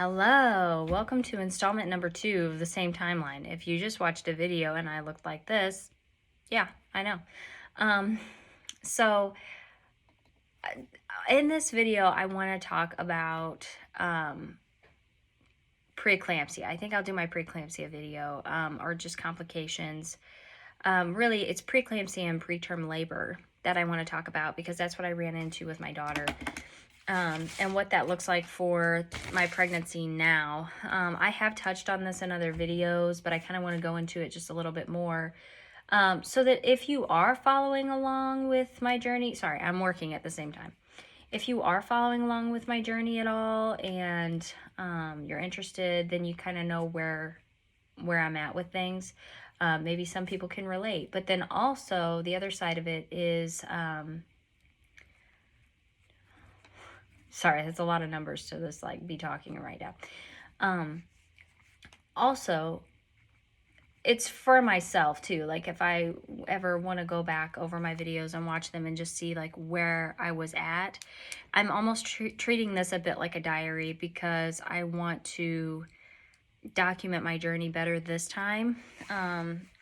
Hello, welcome to installment number 2 of the same timeline. If you just watched a video and I looked like this, yeah, I know. Um, so in this video, I want to talk about preeclampsia. I think I'll do my preeclampsia video, or just complications. Really, it's preeclampsia and preterm labor that I want to talk about because that's what I ran into with my daughter. And what that looks like for my pregnancy now. I have touched on this in other videos, but I kind of want to go into it just a little bit more. So that if you are following along with my journey, sorry, I'm working at the same time. If you are following along with my journey at all and you're interested, then you kind of know where I'm at with things. Maybe some people can relate. But then also the other side of it is... sorry, that's a lot of numbers to this, like, be talking right now. Also, it's for myself too. Like, if I ever want to go back over my videos and watch them and just see like where I was at, I'm almost treating this a bit like a diary because I want to document my journey better this time.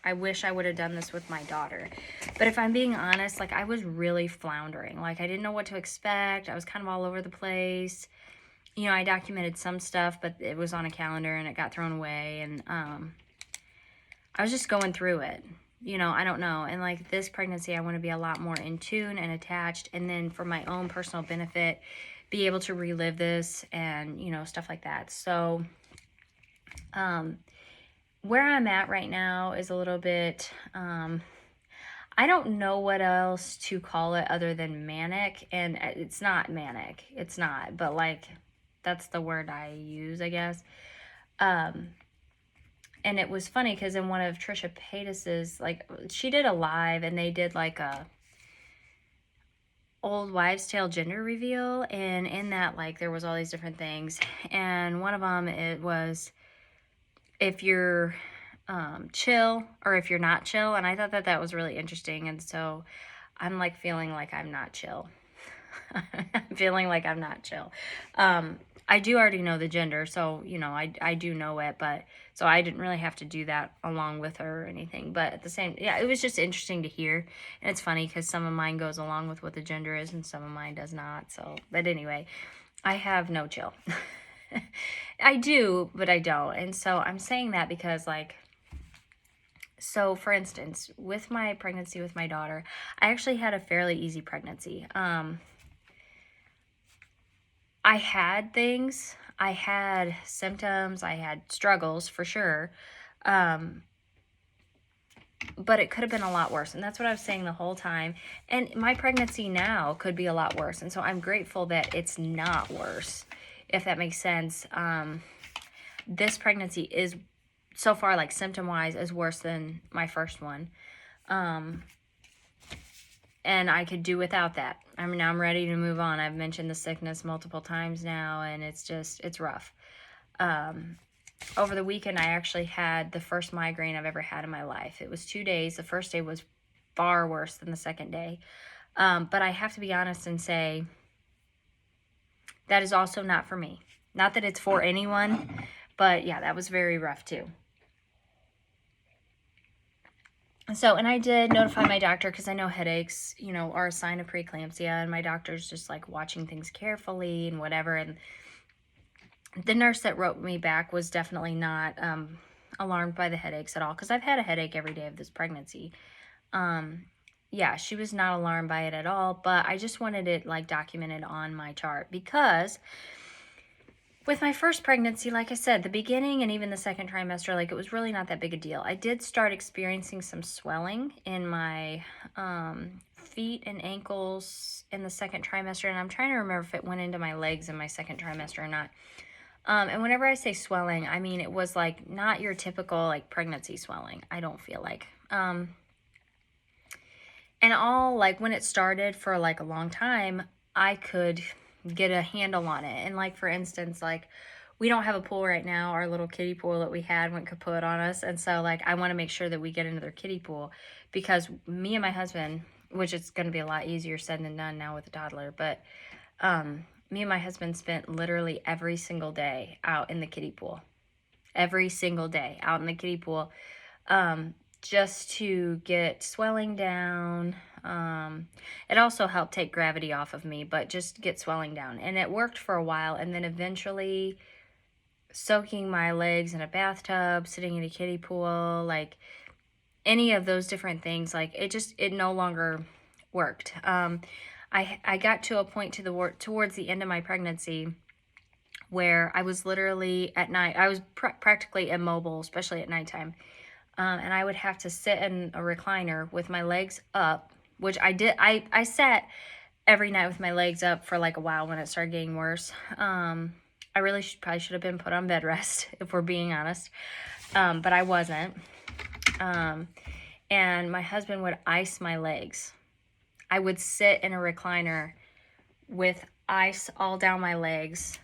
I wish I would have done this with my daughter. But if I'm being honest, like, I was really floundering. Like, I didn't know what to expect. I was kind of all over the place. You know, I documented some stuff, but it was on a calendar and it got thrown away. And I was just going through it. You know, I don't know. And like this pregnancy, I want to be a lot more in tune and attached. And then for my own personal benefit, be able to relive this and, you know, stuff like that. So... where I'm at right now is a little bit, I don't know what else to call it other than manic, and it's not manic, it's not, but like, that's the word I use, I guess. And it was funny because in one of Trisha Paytas's, like, she did a live and they did like a old wives tale gender reveal, and in that, like, there was all these different things, and one of them, it was if you're chill or if you're not chill. And I thought that that was really interesting. And so I'm like feeling like I'm not chill. I'm feeling like I'm not chill. I do already know the gender, so, you know, I do know it, but so I didn't really have to do that along with her or anything. But at the same, yeah, it was just interesting to hear. And it's funny because some of mine goes along with what the gender is and some of mine does not. So, but anyway, I have no chill. I do, but I don't. And so I'm saying that because, like, so for instance, with my pregnancy with my daughter, I actually had a fairly easy pregnancy. I had things, I had symptoms, I had struggles for sure. But it could have been a lot worse. And that's what I was saying the whole time. And my pregnancy now could be a lot worse. And so I'm grateful that it's not worse, if that makes sense. This pregnancy is, so far, like, symptom-wise, is worse than my first one. And I could do without that. I mean, I'm ready to move on. I've mentioned the sickness multiple times now, and it's just, it's rough. Over the weekend, I actually had the first migraine I've ever had in my life. It was 2 days. The first day was far worse than the second day. But I have to be honest and say that is also not for me. Not that it's for anyone, but yeah, that was very rough too. So, and I did notify my doctor because I know headaches, you know, are a sign of preeclampsia, and my doctor's just like watching things carefully and whatever. And the nurse that wrote me back was definitely not alarmed by the headaches at all, because I've had a headache every day of this pregnancy. Yeah, she was not alarmed by it at all, but I just wanted it like documented on my chart because with my first pregnancy, like I said, the beginning and even the second trimester, like, it was really not that big a deal. I did start experiencing some swelling in my feet and ankles in the second trimester, and I'm trying to remember if it went into my legs in my second trimester or not. And whenever I say swelling, I mean it was like not your typical like pregnancy swelling, I don't feel like. And all, like, when it started for like a long time, I could get a handle on it. And like, for instance, like, we don't have a pool right now. Our little kiddie pool that we had went kaput on us. And so, like, I want to make sure that we get another kiddie pool because me and my husband, which is going to be a lot easier said than done now with a toddler, but me and my husband spent literally every single day out in the kiddie pool. Every single day out in the kiddie pool, just to get swelling down. It also helped take gravity off of me, but just get swelling down. And it worked for a while, and then eventually soaking my legs in a bathtub, sitting in a kiddie pool, like any of those different things, like it no longer worked. I got to a point towards the end of my pregnancy where I was literally at night, I was practically immobile, especially at nighttime. And I would have to sit in a recliner with my legs up, which I did. I sat every night with my legs up for like a while when it started getting worse. I really probably should have been put on bed rest, if we're being honest. But I wasn't. And my husband would ice my legs. I would sit in a recliner with ice all down my legs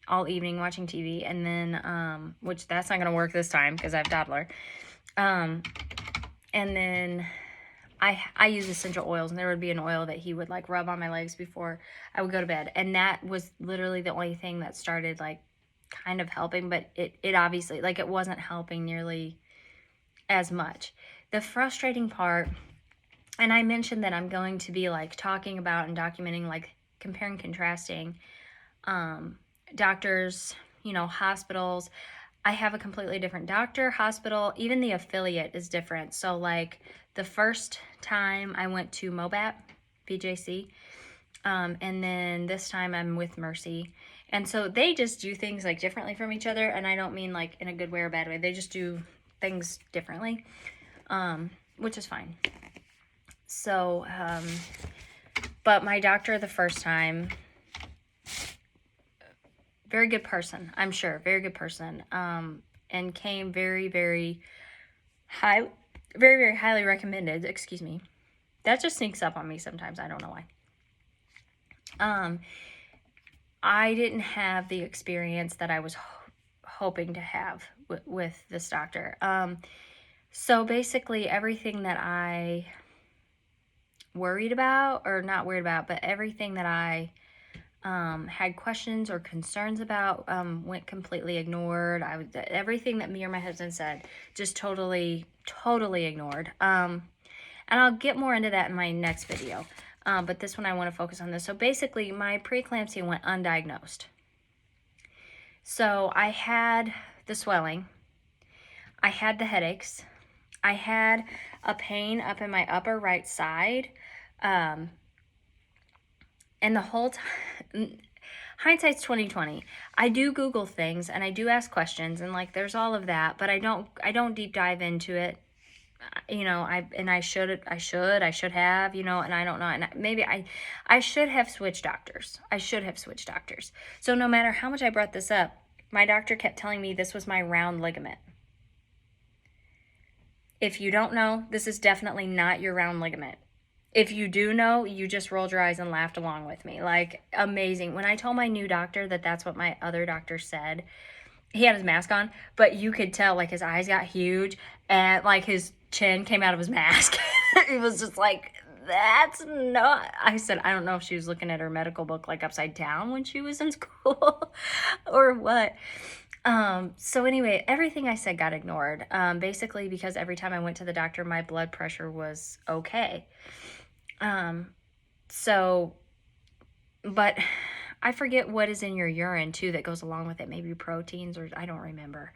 all evening watching TV, and then, which that's not going to work this time because I have a toddler. And then I use essential oils, and there would be an oil that he would like rub on my legs before I would go to bed. And that was literally the only thing that started like kind of helping, but it obviously, like, it wasn't helping nearly as much. The frustrating part, and I mentioned that I'm going to be like talking about and documenting, like comparing, contrasting, doctors, hospitals. I have a completely different doctor, hospital, even the affiliate is different. So like the first time I went to MOBAT, PJC, and then this time I'm with Mercy. And so they just do things like differently from each other. And I don't mean like in a good way or bad way. They just do things differently, which is fine. So, but my doctor the first time, very good person, I'm sure, very good person, and came very, very high, very, very highly recommended, excuse me. That just sneaks up on me sometimes, I don't know why. I didn't have the experience that I was hoping to have with this doctor. So basically everything that I worried about, or not worried about, but everything that I had questions or concerns about went completely ignored. Everything that me or my husband said, just totally ignored. And I'll get more into that in my next video. But this one I want to focus on this. So basically, my preeclampsia went undiagnosed. So I had the swelling. I had the headaches. I had a pain up in my upper right side. And the whole time, hindsight's 2020. I do Google things and I do ask questions, and like there's all of that, but I don't deep dive into it. I should have, and I don't know. And maybe I should have switched doctors. So no matter how much I brought this up, my doctor kept telling me this was my round ligament. If you don't know, this is definitely not your round ligament. If you do know, you just rolled your eyes and laughed along with me. Like, amazing. When I told my new doctor that that's what my other doctor said, he had his mask on, but you could tell, like, his eyes got huge and, like, his chin came out of his mask. It was just like, that's not... I said, I don't know if she was looking at her medical book, like, upside down when she was in school or what. So anyway, everything I said got ignored, basically because every time I went to the doctor, my blood pressure was okay. But I forget what is in your urine too that goes along with it. Maybe proteins, or I don't remember.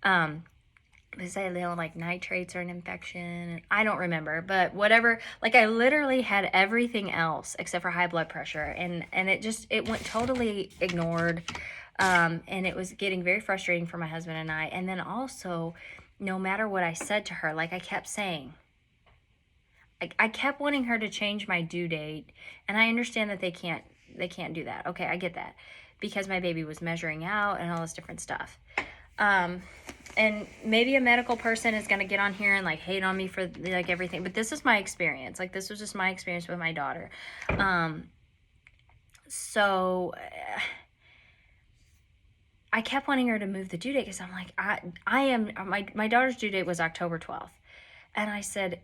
They say they like nitrates or an infection. I don't remember, but whatever. Like, I literally had everything else except for high blood pressure, and it went totally ignored. And it was getting very frustrating for my husband and I. And then also, no matter what I said to her, like I kept saying, I kept wanting her to change my due date, and I understand that they can't do that. Okay, I get that, because my baby was measuring out and all this different stuff. And maybe a medical person is going to get on here and like hate on me for like everything, but this is my experience. Like, this was just my experience with my daughter. So I kept wanting her to move the due date, because I'm like, my daughter's due date was October 12th. And I said,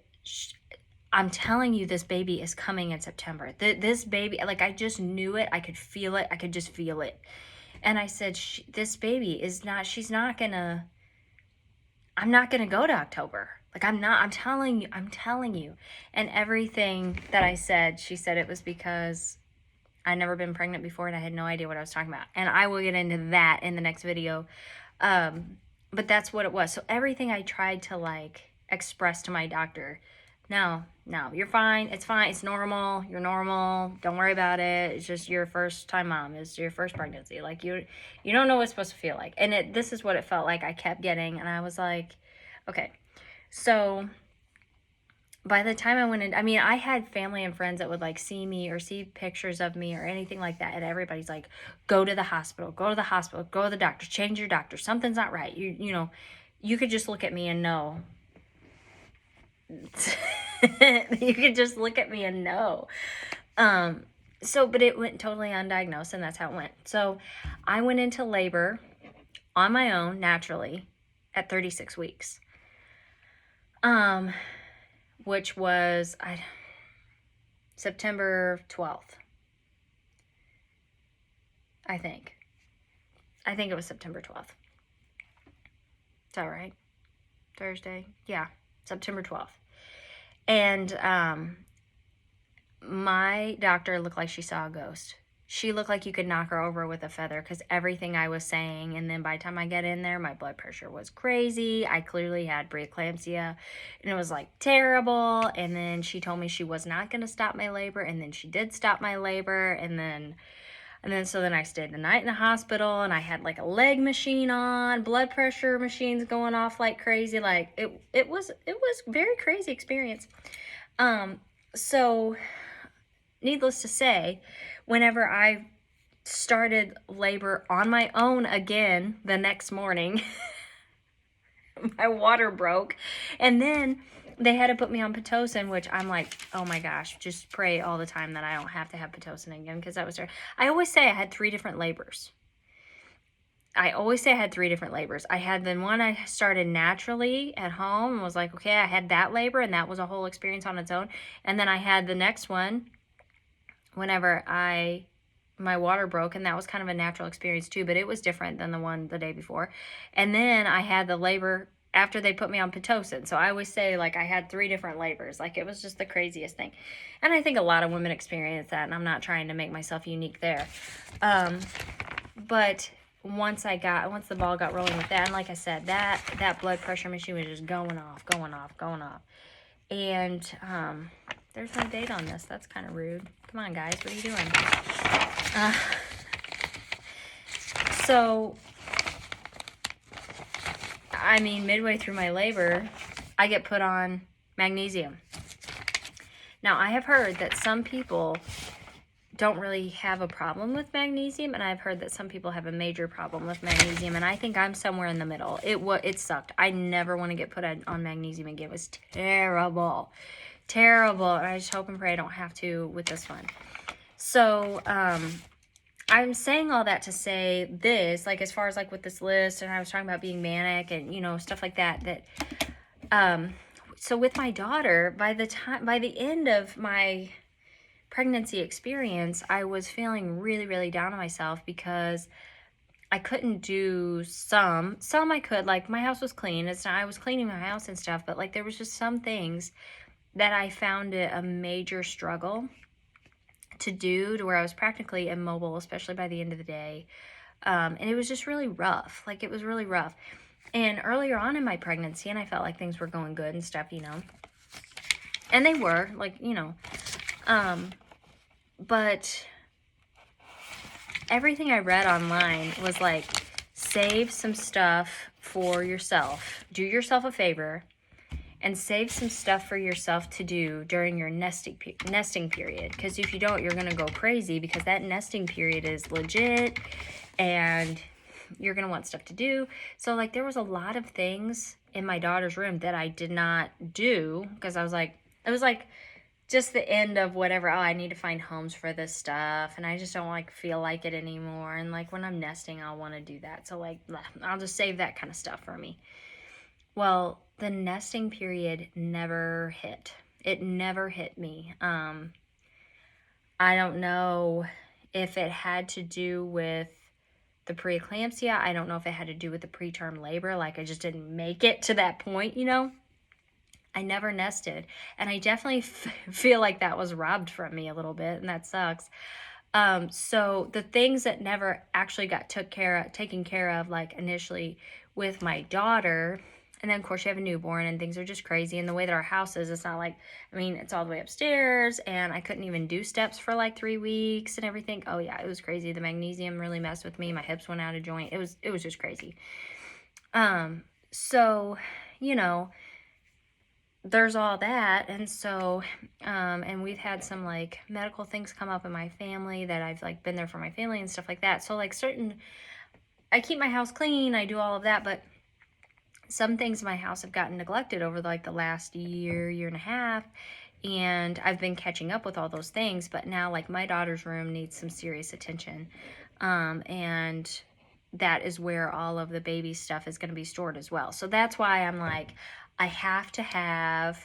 I'm telling you, this baby is coming in September. This baby, like, I just knew it. I could feel it. I could just feel it. And I said, this baby is not, she's not gonna, I'm not gonna go to October. Like, I'm telling you. And everything that I said, she said it was because I'd never been pregnant before and I had no idea what I was talking about. And I will get into that in the next video. But that's what it was. So everything I tried to like express to my doctor, no, you're fine. It's fine. It's normal. You're normal. Don't worry about it. It's just your first time mom. It's your first pregnancy. Like you don't know what it's supposed to feel like. And this is what it felt like I kept getting. And I was like, okay. So by the time I went in, I mean, I had family and friends that would like see me or see pictures of me or anything like that. And everybody's like, go to the hospital, go to the hospital, go to the doctor, change your doctor. Something's not right. You know, you could just look at me and know. You could just look at me and know. But it went totally undiagnosed and that's how it went. So I went into labor on my own, naturally, at 36 weeks. Which was September 12th, I think. I think it was September 12th. Is that right? Thursday? Yeah, September 12th. And my doctor looked like she saw a ghost. She looked like you could knock her over with a feather because everything I was saying, and then by the time I get in there, my blood pressure was crazy. I clearly had preeclampsia, and it was like terrible. And then she told me she was not going to stop my labor, and then she did stop my labor, and then I stayed the night in the hospital, and I had like a leg machine on, blood pressure machines going off like crazy. Like it was very crazy experience. So needless to say, whenever I started labor on my own again the next morning, my water broke. And then they had to put me on Pitocin, which I'm like, oh my gosh, just pray all the time that I don't have to have Pitocin again, because that was terrible. I always say I had 3 different labors. I had the one I started naturally at home and was like, okay, I had that labor, and that was a whole experience on its own. And then I had the next one whenever my water broke, and that was kind of a natural experience too, but it was different than the one the day before. And then I had the labor after they put me on Pitocin. So I always say, like, I had 3 different labors. Like, it was just the craziest thing. And I think a lot of women experience that, and I'm not trying to make myself unique there. But once the ball got rolling with that, and like I said, that blood pressure machine was just going off. And there's no date on this. That's kind of rude. Come on, guys. What are you doing? So, I mean, midway through my labor, I get put on magnesium. Now, I have heard that some people don't really have a problem with magnesium, and I've heard that some people have a major problem with magnesium, and I think I'm somewhere in the middle. It sucked. I never want to get put on magnesium again. It was terrible. And I just hope and pray I don't have to with this one. So, I'm saying all that to say this, like, as far as, like, with this list, and I was talking about being manic and, you know, stuff like that, so with my daughter, by the end of my pregnancy experience, I was feeling really, really down on myself because I couldn't do some I could, like, my house was clean. I was cleaning my house and stuff, but, like, there was just some things that I found it a major struggle to do, to where I was practically immobile, especially by the end of the day. And it was just really rough. Like, it was really rough. And earlier on in my pregnancy, and I felt like things were going good and stuff, you know. And they were, like, you know. But everything I read online was like, save some stuff for yourself. Do yourself a favor and save some stuff for yourself to do during your nesting period. Because if you don't, you're going to go crazy, because that nesting period is legit and you're going to want stuff to do. So, like, there was a lot of things in my daughter's room that I did not do because I was like, it was like just the end of whatever. Oh, I need to find homes for this stuff, and I just don't like feel like it anymore. And like when I'm nesting, I'll want to do that. So like, I'll just save that kind of stuff for me. Well, the nesting period never hit. It never hit me. I don't know if it had to do with the preeclampsia. I don't know if it had to do with the preterm labor. Like, I just didn't make it to that point, you know? I never nested. And I definitely feel like that was robbed from me a little bit, and that sucks. So the things that never actually got taken care of, like initially with my daughter, and then of course you have a newborn and things are just crazy. And the way that our house is, it's not like, I mean, it's all the way upstairs, and I couldn't even do steps for like 3 weeks and everything. Oh yeah, it was crazy. The magnesium really messed with me. My hips went out of joint. It was just crazy. So, you know, there's all that. And so and we've had some like medical things come up in my family that I've like been there for my family and stuff like that. So like I keep my house clean, I do all of that, but some things in my house have gotten neglected over like the last year and a half, and I've been catching up with all those things. But now like my daughter's room needs some serious attention, and that is where all of the baby stuff is going to be stored as well. So that's why I'm like, I have to have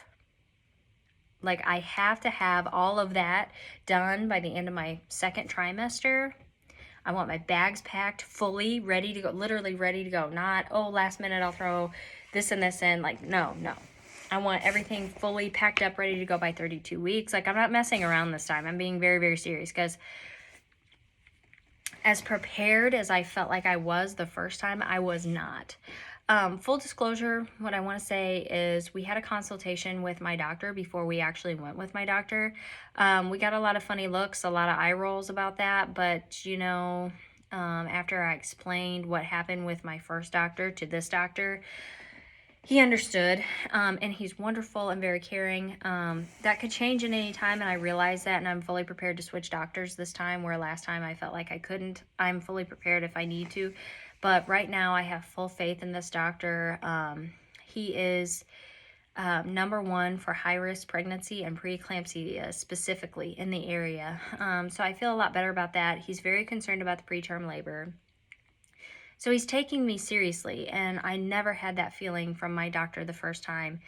all of that done by the end of my second trimester. I want my bags packed, fully ready to go, literally ready to go. Not, oh, last minute I'll throw this and this in. Like, no. I want everything fully packed up, ready to go by 32 weeks. Like, I'm not messing around this time. I'm being very, very serious, because as prepared as I felt like I was the first time, I was not. Full disclosure, what I want to say is we had a consultation with my doctor before we actually went with my doctor. We got a lot of funny looks, a lot of eye rolls about that, but you know, after I explained what happened with my first doctor to this doctor, he understood, and he's wonderful and very caring. That could change at any time, and I realize that, and I'm fully prepared to switch doctors this time, where last time I felt like I couldn't. I'm fully prepared if I need to, but right now I have full faith in this doctor. He is number one for high-risk pregnancy and preeclampsia specifically in the area. So I feel a lot better about that. He's very concerned about the preterm labor. So he's taking me seriously, and I never had that feeling from my doctor the first time.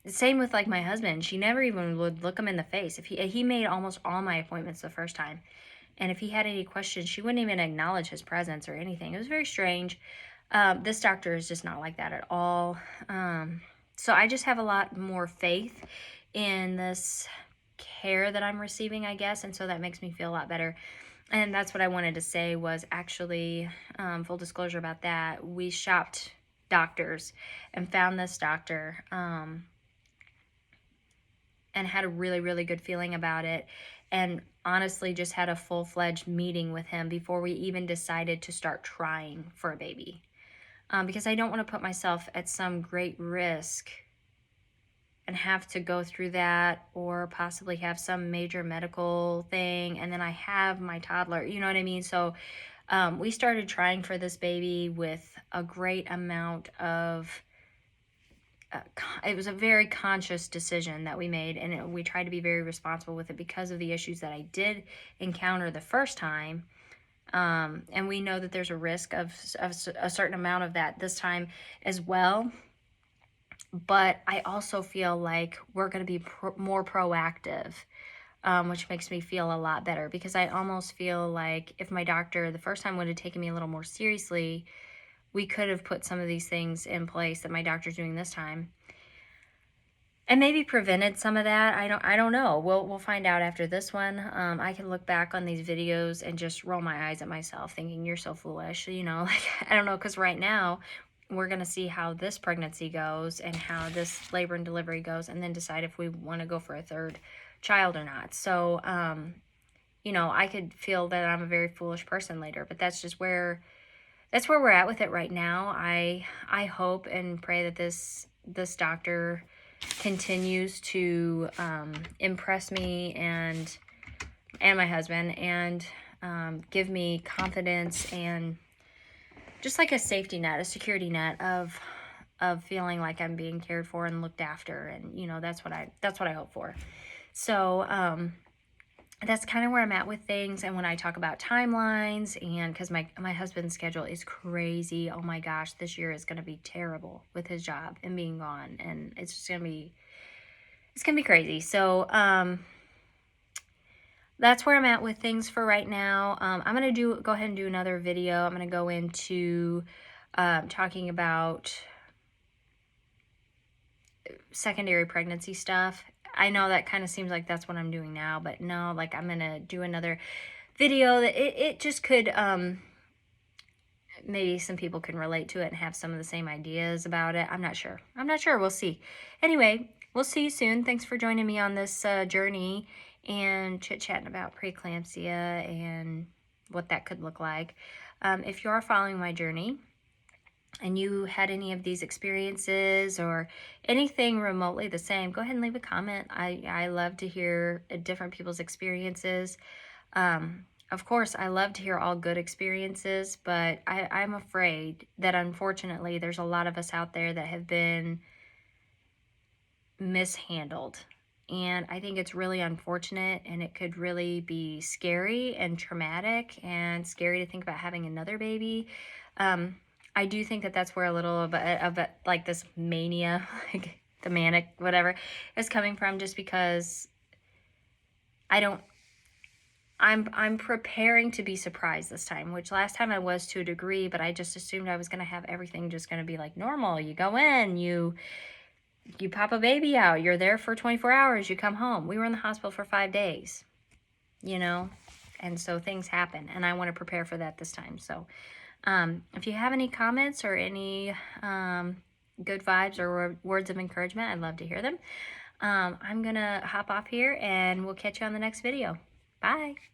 Same with like my husband. She never even would look him in the face. If he made almost all my appointments the first time, and if he had any questions, she wouldn't even acknowledge his presence or anything. It was very strange. This doctor is just not like that at all. So I just have a lot more faith in this care that I'm receiving, I guess, and so that makes me feel a lot better. And that's what I wanted to say was actually, full disclosure about that, we shopped doctors and found this doctor, and had a really, really good feeling about it. And honestly, just had a full-fledged meeting with him before we even decided to start trying for a baby. Because I don't want to put myself at some great risk and have to go through that, or possibly have some major medical thing, and then I have my toddler, you know what I mean? So we started trying for this baby with a great amount of it was a very conscious decision that we made, and we tried to be very responsible with it because of the issues that I did encounter the first time. And we know that there's a risk of a certain amount of that this time as well. But I also feel like we're going to be more proactive, which makes me feel a lot better, because I almost feel like if my doctor the first time would have taken me a little more seriously, we could have put some of these things in place that my doctor's doing this time, and maybe prevented some of that. I don't know. We'll find out after this one. I can look back on these videos and just roll my eyes at myself, thinking you're so foolish. You know, like, I don't know, because right now we're going to see how this pregnancy goes and how this labor and delivery goes, and then decide if we want to go for a third child or not. So, you know, I could feel that I'm a very foolish person later, but that's just where we're at with it right now. I hope and pray that this doctor continues to impress me and my husband, and give me confidence and just like a safety net, a security net of feeling like I'm being cared for and looked after. And you know, that's what I hope for. So that's kind of where I'm at with things. And when I talk about timelines, and because my husband's schedule is crazy. Oh my gosh, this year is going to be terrible with his job and being gone, and it's just going to be, it's going to be crazy. So that's where I'm at with things for right now. I'm going to go ahead and do another video. I'm going to go into talking about secondary pregnancy stuff. I know that kind of seems like that's what I'm doing now, but no, like I'm going to do another video that it just could, maybe some people can relate to it and have some of the same ideas about it. I'm not sure. We'll see. Anyway, we'll see you soon. Thanks for joining me on this journey and chit-chatting about preeclampsia and what that could look like. If you are following my journey and you had any of these experiences or anything remotely the same, go ahead and leave a comment. I love to hear different people's experiences. Of course, I love to hear all good experiences, but I'm afraid that unfortunately there's a lot of us out there that have been mishandled. And I think it's really unfortunate, and it could really be scary and traumatic and scary to think about having another baby. I do think that that's where a little of like this mania, like the manic whatever, is coming from, just because I'm preparing to be surprised this time, which last time I was to a degree, but I just assumed I was going to have everything just going to be like normal. You go in, you pop a baby out, you're there for 24 hours, you come home. We were in the hospital for 5 days, you know, and so things happen, and I want to prepare for that this time. So if you have any comments or any good vibes or words of encouragement, I'd love to hear them. I'm going to hop off here, and we'll catch you on the next video. Bye.